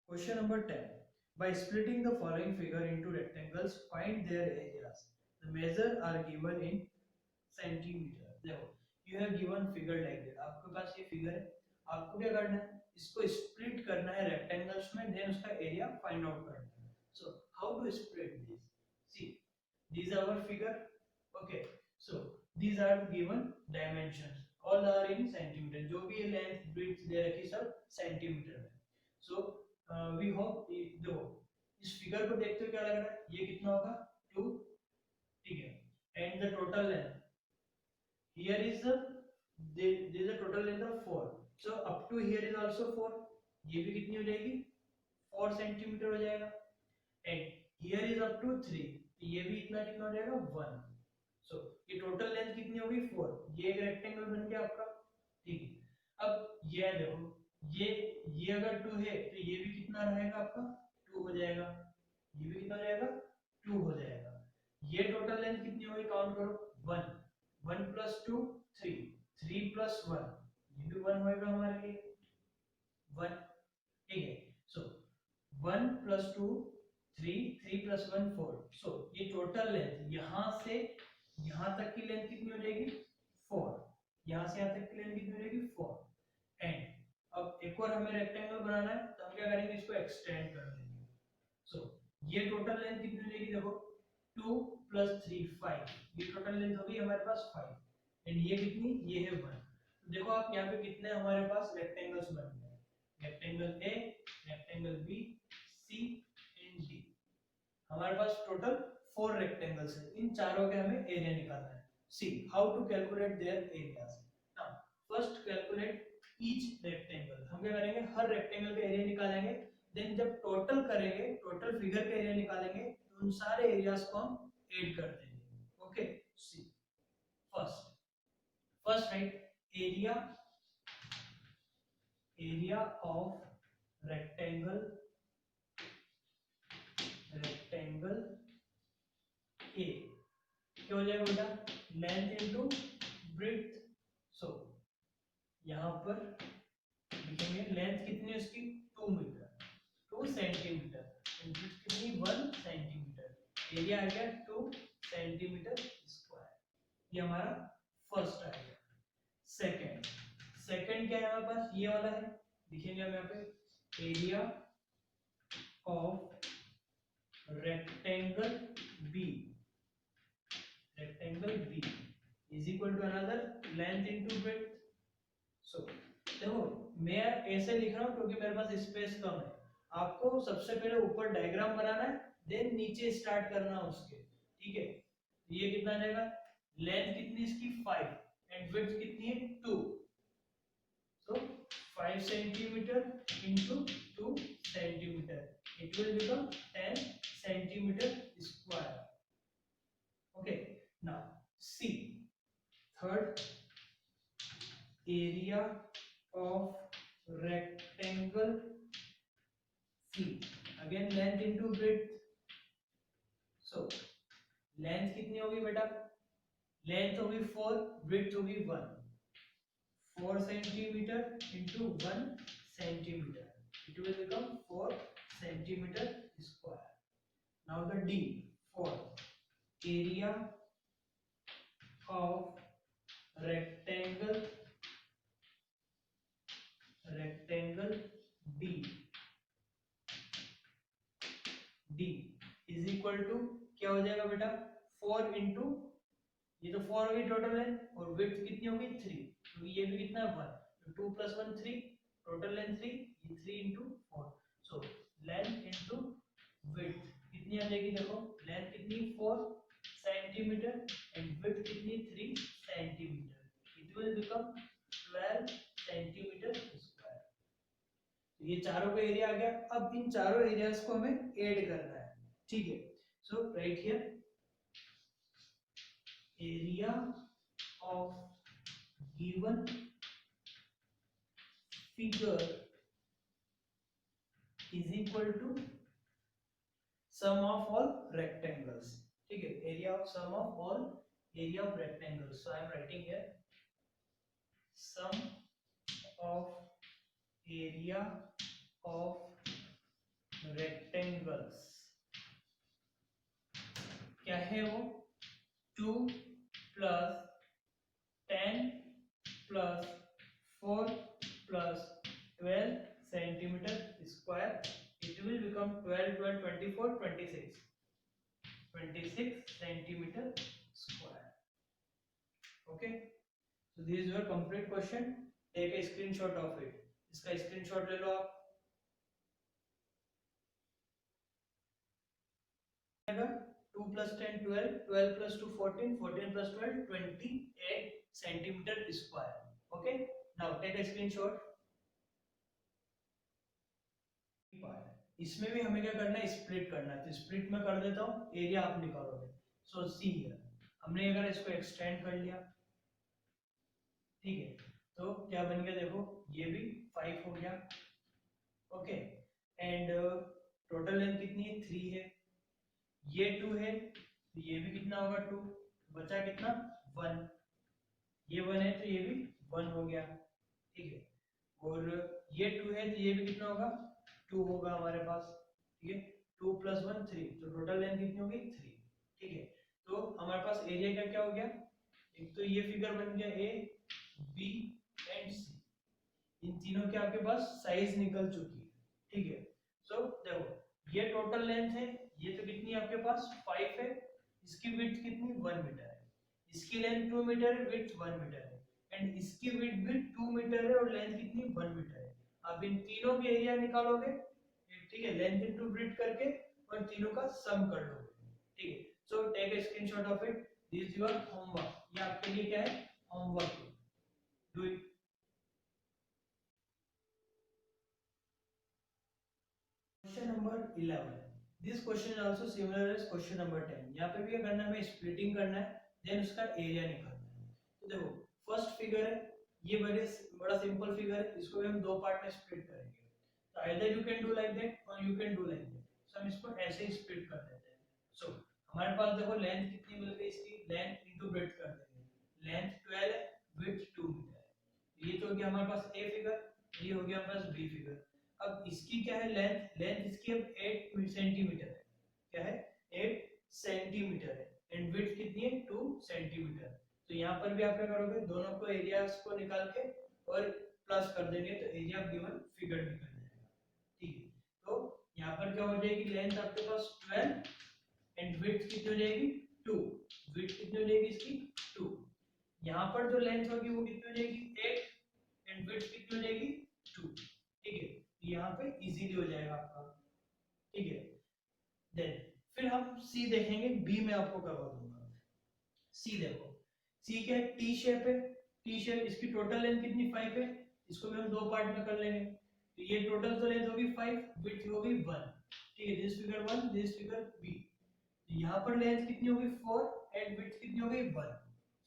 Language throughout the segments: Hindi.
Question number 10. By splitting the following figure into rectangles, find their areas. The measures are given in centimeter. देखो, you have given figure like that. आपके पास ये figure है. आपको क्या करना है? इसको split करना है rectangles में, then उसका area find out करना है. So how to split this? See, these are our figure. Okay. So these are given dimensions. All are in centimeter. जो भी length, width दे रखी सब centimeter में. So वी होप देखो इस फिगर को देखते हो क्या लग रहा है ये कितना होगा 2 ठीक है and the total length here is there is a total length of 4 so up to here is also 4 ये भी कितनी हो जाएगी 4 सेंटीमीटर हो जाएगा and here is up to 3 तो ये भी इतना कितना हो जाएगा 1 सो ये टोटल लेंथ कितनी होगी 4 ये एक रेक्टेंगल बन गया आपका ठीक है अब ये देखो ये अगर 2 है तो ये भी कितना रहेगा आपका 2 हो जाएगा ये भी कितना हो जाएगा 2 हो जाएगा ये टोटल लेंथ कितनी होगी काउंट करो 1 1 प्लस 2 3 3 प्लस 1 ये भी 1 होएगा हमारे लिए 1 ठीक है सो 1 प्लस 2 3 3 प्लस 1 4 सो ये टोटल लेंथ यहां से यहां तक की लेंथ कितनी हो जाएगी 4 यहां से यहां तक की लेंथ कितनी हो जाएगी 4 एंड अब एक और हमें रेक्टेंगल बनाना है तो हम क्या करेंगे इसको एक्सटेंड कर देंगे सो ये टोटल लेंथ कितनी हो जाएगी देखो 2 प्लस 3 5 ये टोटल लेंथ होगी हमारे पास 5 एंड ये कितनी ये है 1 तो देखो आप यहाँ पे कितने हमारे पास रेक्टेंगल्स बन गए rectangle A rectangle B C and D हमारे पास टोटल 4 रेक्टेंगल्स है इन चारों के हमें एरिया निकालना है see how to calculate their areas now first calculate each rectangle हम क्या करेंगे हर रेक्टेंगल का एरिया निकालेंगे देन जब टोटल करेंगे टोटल फिगर का एरिया निकालेंगे तो उन सारे एरियाज को हम ऐड कर देंगे okay see first first write area of rectangle rectangle A क्या हो जाएगा बेटा लेंथ इनटू ब्रेड्थ सो यहाँ पर लिखेंगे लेंथ कितनी है इसकी 2 मीटर 2 सेंटीमीटर एंड ब्रेड्थ कितनी 1 सेंटीमीटर एरिया आ गया 2 सेंटीमीटर स्क्वायर ये हमारा फर्स्ट आ गया सेकंड सेकंड क्या है हमारे पास ये वाला है लिखेंगे हम यहाँ पे area of rectangle B rectangle B is equal to another length into width. So देखो मैं ऐसे लिख रहा हूँ क्योंकि मेरे पास स्पेस कम है आपको सबसे पहले ऊपर डायग्राम बनाना है देन नीचे स्टार्ट करना है उसके ठीक है ये कितना आ जाएगा लेंथ कितनी इसकी 5 एंड विड्थ कितनी है 2 so 5 centimetre into 2 centimetre it will become 10 centimetre square okay now C third area of rectangle C again length into width so length कितनी होगी बेटा length होगी 4 width होगी 1 4 centimetre into 1 centimetre it will become 4 centimetre square now the D fourth area of rectangle D is equal to क्या हो जाएगा बेटा 4 into ये तो 4 होगी टोटल लेंथ और विड्थ कितनी होगी 3 क्योंकि ये भी कितना है 1 तो 2 plus 1 3 टोटल लेंथ 3 ये 3 into 4 so length into width कितनी आ जाएगी देखो लेंथ कितनी 4 सेंटीमीटर एंड विड्थ कितनी 3 centimetre it will become 12 centimetre square तो ये चारों का एरिया आ गया अब इन चारों एरियाज को हमें ऐड करना है ठीक है so right here area of given figure is equal to sum of all rectangles ठीक है area of sum of all area of rectangles so I am writing here sum of area of क्या है वो 2 plus 10 plus 4 plus 12 centimetre square. It will become 12, 12, 24, 26. 26 centimeter square. Okay. So this is your complete question. Take a screenshot of it. इसका screenshot ले लो आप. 2 plus 10 12, 12 plus 2 14, 14 plus 12 28 centimeter square. Okay. Now take a screenshot. इसमें भी हमें क्या करना है, स्प्लिट करना है. तो स्प्लिट में कर देता हूँ, एरिया आप निकालोगे. सो सी हियर हमने अगर इसको एक्सटेंड कर लिया, ठीक है, तो क्या बन गया देखो, ये भी 5 हो गया. ओके. एंड टोटल लेंथ कितनी है, 3 है. ये 2 है तो ये भी कितना होगा, 2. बचा कितना, 1. ये 1 है तो ये भी 1 हो गया. ठीक है. और ये 2 है तो ये भी कितना होगा, 2 होगा हमारे पास. ठीक है. 2 प्लस 1 3, तो टोटल लेंथ कितनी होगी, 3. ठीक है. तो हमारे पास एरिया का क्या हो गया, एक तो ये फिगर बन गया ए बी एंड सी. इन तीनों के आपके पास साइज निकल चुकी है. ठीक है. सो देखो ये टोटल लेंथ है, ये तो कितनी है आपके पास 5 है. इसकी विड्थ कितनी 1 मीटर है. इसकी लेंथ 2 मीटर है, विड्थ 1 मीटर है. एंड इसकी विड्थ भी 2 मीटर है और लेंथ कितनी 1 मीटर है. अब इन तीनों के एरिया निकालोगे, ठीक है, लेंथ इनटू विड्थ करके, और तीनों का सम कर लोगे. ठीक है. So take a screenshot of it. This is your homework. ये आपके लिए क्या है, homework. Do it. Question number 11. This question is also similar as question number 10. यहाँ पे भी क्या करना है, हमें स्प्लिटिंग करना है, देन उसका एरिया निकालना है. तो देखो फर्स्ट फिगर है, ये बड़ा सिंपल फिगर है, इसको भी हम दो पार्ट में स्प्लिट करेंगे. तो either you can do like that or you can do like that. So हम इसको ऐसे ही स्प्लिट कर देते हैं. सो हमारे पास देखो लेंथ कितनी मिल गई, इसकी लेंथ इनटू विड्थ कर देंगे. लेंथ 12 है, विड्थ 2 मीटर है. ये तो हो गया हमारे पास ए फिगर, ये हो गया हमारे पास बी फिगर. अब इसकी क्या है लेंथ, लेंथ इसकी अब 8 सेंटीमीटर है. क्या है, 8 सेंटीमीटर है. एंड विड्थ कितनी है, 2 सेंटीमीटर. तो यहाँ पर भी आप क्या करोगे, दोनों को एरियाज को निकाल के और प्लस कर देंगे तो एरिया गिवन फिगर निकल जाएगा. ठीक है. तो यहाँ पर क्या हो जाएगी, लेंथ आपके पास 12 एंड विड्थ कितनी हो जाएगी 2. विड्थ कितनी हो जाएगी इसकी 2. यहाँ पर जो लेंथ होगी वो कितनी हो जाएगी 8 एंड विड्थ कितनी हो जाएगी 2. ठीक है. यहाँ पे इजीली हो जाएगा आपका. ठीक है. देन फिर हम सी देखेंगे, बी में आपको करवा दूंगा. सी देखो, सी क्या है, टी शेप है. टी शेप, इसकी टोटल लेंथ कितनी 5 है. इसको भी हम दो पार्ट में कर लेंगे. तो ये टोटल तो लेंथ होगी 5, विड्थ होगी 1. ठीक है. This figure 1, this figure B. यहाँ पर लेंथ कितनी होगी 4 एंड विड्थ कितनी होगी 1.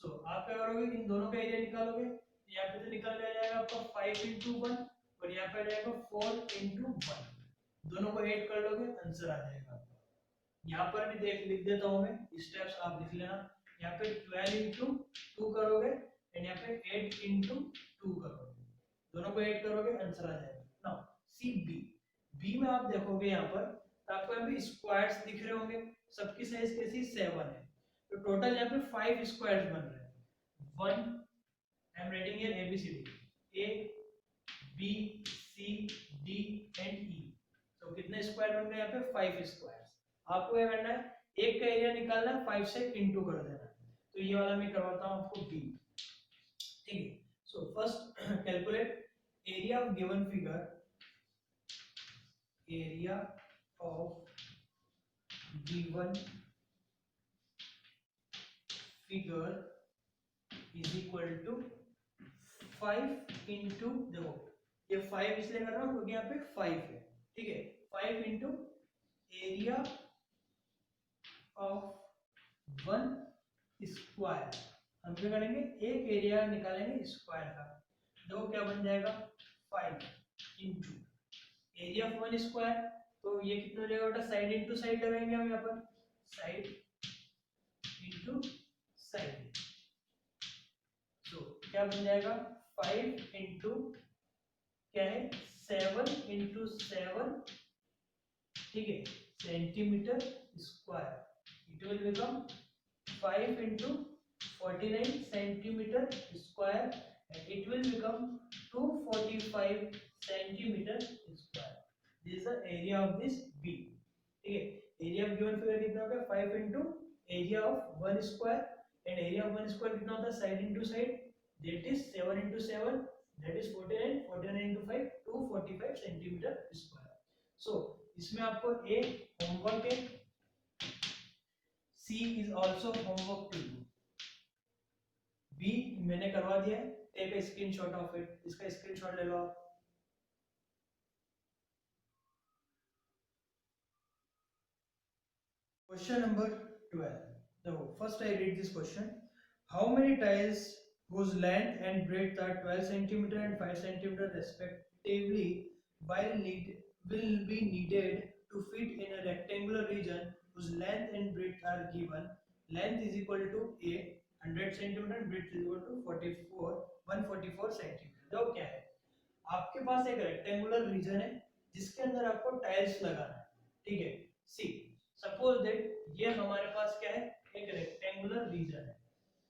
सो आप क्या करोगे, इन दोनों का एरिया निकालोगे. यहाँ पे तो निकल जाएगा आपका 5 into 1 और यहाँ पे आ जाएगा 4 into 1. दोनों को ऐड कर लोगे, आंसर आ जाएगा आपका. यहाँ पर भी लिख देता हूँ मैं, स्टेप्स आप लिख लेना. यहाँ पे 12 into 2 करोगे एंड यहाँ पे 8 into 2 करोगे. दोनों को ऐड करोगे, आंसर आ जाएगा. Now C B. बी में आप देखोगे यहाँ पर, तो आपको यहाँ पे स्क्वायर्स दिख रहे होंगे. सबकी साइज कैसी 7 है. तो टोटल यहाँ पे 5 स्क्वायर्स बन रहे हैं. 1, I am writing here ABCD, A B C D and E. तो कितने स्क्वायर बन गए यहाँ पे 5 स्क्वायर्स. आपको क्या करना है, एक का एरिया निकालना है, 5 से इनटू कर देना है. तो ये वाला मैं करवाता हूँ आपको बी. ठीक है. So first calculate area of given figure. Area of given figure is equal to 5 into, देखो ये 5 इसलिए कर रहा हूँ क्योंकि यहाँ पे 5 है. ठीक है. 5 इंटू एरिया ऑफ 1 स्क्वायर. हम क्या करेंगे, एक एरिया निकालेंगे स्क्वायर का. देखो क्या बन जाएगा, 5 इंटू एरिया ऑफ 1 स्क्वायर. तो ये कितना हो जाएगा बेटा, साइड इंटू साइड लगाएंगे हम यहाँ पर, साइड इंटू साइड. तो क्या बन जाएगा 5 इंटू क्या है 7 इंटू 7. ठीक है, centimetre square. It will become 5 into 49 centimeter square, and it will become 245 centimeter square. This is the area of this B. ठीक है, एरिया ऑफ गिवन फिगर कितना होगा 5 into area of 1 square, and area of 1 square कितना होता है side into side, that is 7 into 7, that is 49, 49 into 5 245 centimetre square. So इसमें आपको ए होमवर्क है, C is also homework to you, B मैंने करवा दिया है, take a screenshot of it, इसका स्क्रीनशॉट ले लो आप. Question number 12. So first I read this question. How many tiles whose length and breadth are 12 centimeter and 5 centimeter respectively will be needed to fit in a rectangular region whose length and breadth are given? Length is equal to A 100 centimeter and breadth is equal to 144 centimeter. देखो क्या है, आपके पास एक रेक्टेंगुलर रीजन है जिसके अंदर आपको टाइल्स लगाना है. ठीक है, सी सपोज दैट ये हमारे पास क्या है, एक रेक्टेंगुलर रीजन है.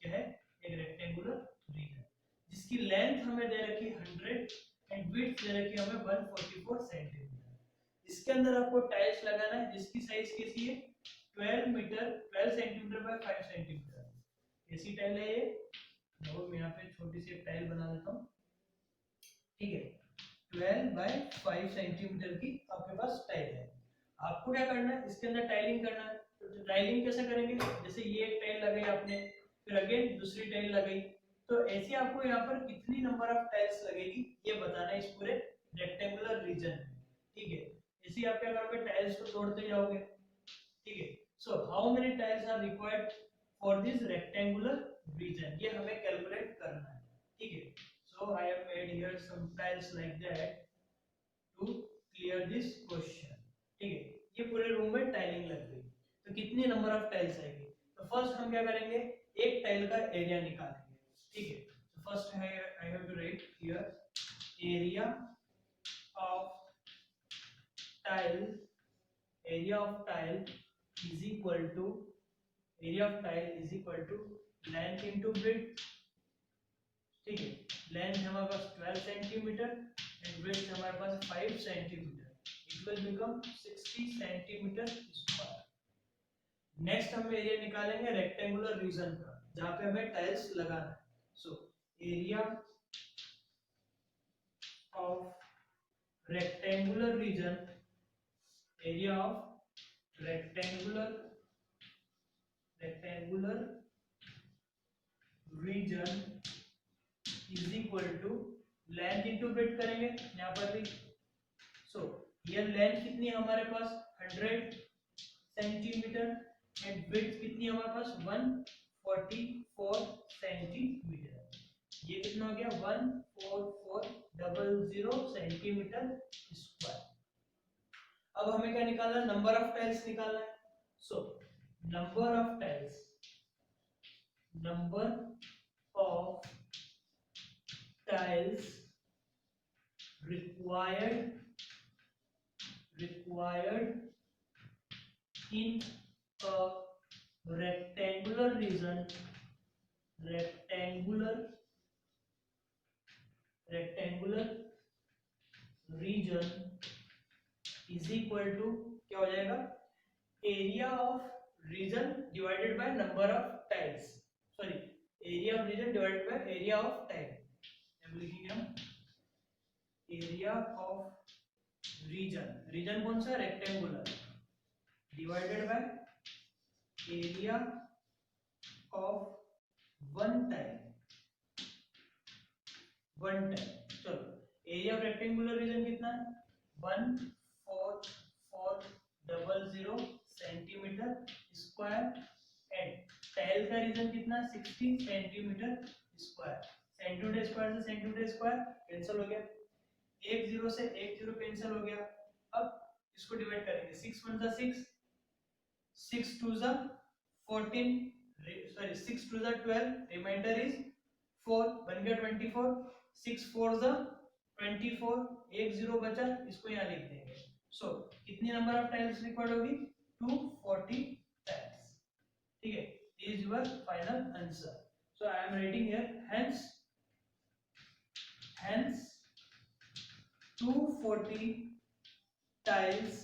क्या है, एक रेक्टेंगुलर रीजन जिसकी लेंथ हमें दे रखी 100 एंड विड्थ दे रखी हमें 144 सेंटीमीटर. इसके अंदर आपको टाइल्स लगाना है जिसकी साइज कैसी है 12 सेंटीमीटर बाय 5 सेंटीमीटर. कैसी टाइल है ये, देखो मैं यहाँ पे छोटी सी एक टाइल बना देता हूँ. ठीक है, 12 बाय 5 सेंटीमीटर की आपके पास टाइल है. आपको क्या करना है, इसके अंदर टाइलिंग करना है. तो टाइलिंग कैसे करेंगे, जैसे ये एक टाइल लगाई आपने, फिर अगेन दूसरी टाइल लगाई, तो ऐसे आपको यहाँ पर कितनी नंबर ऑफ टाइल्स लगेगी ये बताना है इस पूरे रेक्टेंगुलर रीजन में. ठीक है, ऐसे आप क्या करोगे, टाइल्स को जोड़ते जाओगे. ठीक है, so how many tiles are required for this rectangular region, ये हमें कैलकुलेट करना है. ठीक है, so I have made here some tiles like that to clear this question. ठीक है, ये पूरे रूम में टाइलिंग लग गई, तो कितनी नंबर ऑफ टाइल्स आएगी. तो फर्स्ट हम क्या करेंगे, एक टाइल का एरिया निकालेंगे. ठीक है, तो first I have to write here area of tile, area of tile is equal to length into breadth. ठीक है, लेंथ हमारे पास 12 सेंटीमीटर एंड ब्रेड्थ हमारे पास 5 centimetre. It will become 60 centimetre square. Next हम एरिया निकालेंगे रेक्टेंगुलर रीजन का जहां पे हमें टाइल्स लगाना है. So area of rectangular region, area of rectangular region is equal to length into breadth करेंगे यहाँ पर भी. सो ये लेंथ कितनी है हमारे पास 100 सेंटीमीटर एंड विड्थ कितनी है हमारे पास 144 सेंटीमीटर. ये कितना हो गया 14400 सेंटीमीटर स्क्वायर. अब हमें क्या निकालना है, नंबर ऑफ टाइल्स निकालना है. So number of tiles, number of tiles required in a rectangular region is equal to क्या हो जाएगा, area of region divided by number of tiles, sorry area of region divided by area of tile. अब लिखेंगे हम एरिया ऑफ रीजन कौन सा, rectangular, divided by area of one tile. चलो एरिया ऑफ रेक्टेंगुलर रीजन कितना है 14400 सेंटीमीटर स्क्वायर एंड टाइल का रीजन कितना 60 सेंटीमीटर स्क्वायर. सेंटीमीटर स्क्वायर से सेंटीमीटर स्क्वायर कैंसिल हो गया, एक जीरो से एक जीरो कैंसिल हो गया. अब इसको डिवाइड करेंगे, 6 1 जा 6, 6 2 जा 14, सॉरी 6 2 जा 12, रिमाइंडर इज 4, बन गया 24, 6 4 जा 24, एक जीरो बचा, इसको यहाँ लिख देंगे. सो कितनी नंबर ऑफ टाइल्स रिक्वायर्ड होगी 240 टाइल्स. ठीक है, is your final answer. So I am writing here hence 240 tiles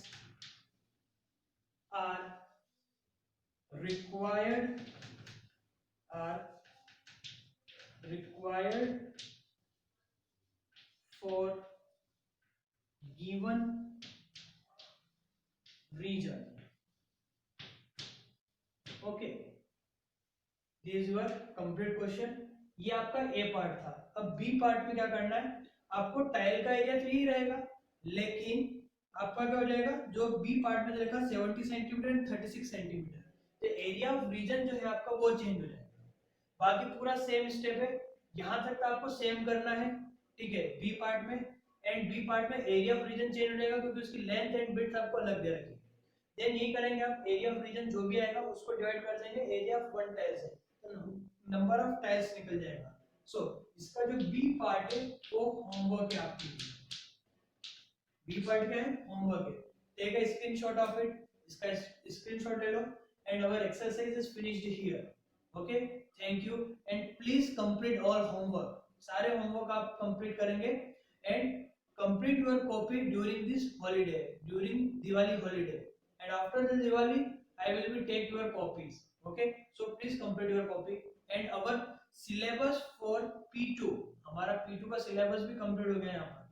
are required are required for given region. Okay, this is your complete question. ये आपका ए पार्ट था. अब बी पार्ट में क्या करना है, आपको टाइल का एरिया तो यही रहेगा, लेकिन आपका क्या हो जाएगा, जो बी पार्ट में देखा 70 सेंटीमीटर एंड 36 सेंटीमीटर, तो एरिया ऑफ रीजन जो है आपका वो चेंज हो जाएगा. बाकी पूरा सेम स्टेप है, यहां तक तो आपको सेम करना है. ठीक है, बी पार्ट में, एंड बी पार्ट में एरिया ऑफ रीजन चेंज हो जाएगा क्योंकि उसकी लेंथ एंड विड्थ आपको अलग दे रखी है. देन यही करेंगे आप, एरिया ऑफ रीजन जो भी आएगा उसको डिवाइड कर देंगे एरिया ऑफ वन टाइल से, तो नंबर ऑफ टाइल्स निकल जाएगा. सो इसका जो बी पार्ट है वो होमवर्क है आपके लिए. बी पार्ट क्या है, होमवर्क है. Take a screenshot of it, इसका स्क्रीनशॉट ले लो, and our exercise is finished here. Okay, thank you, and please complete all homework. सारे होमवर्क आप कंप्लीट करेंगे, and complete your copy during this holiday, during Diwali holiday, and after the Diwali I will be take your copies. Okay, so please complete your copy. And our syllabus for P2, हमारा P2 का syllabus भी complete हो गया यहाँ पर.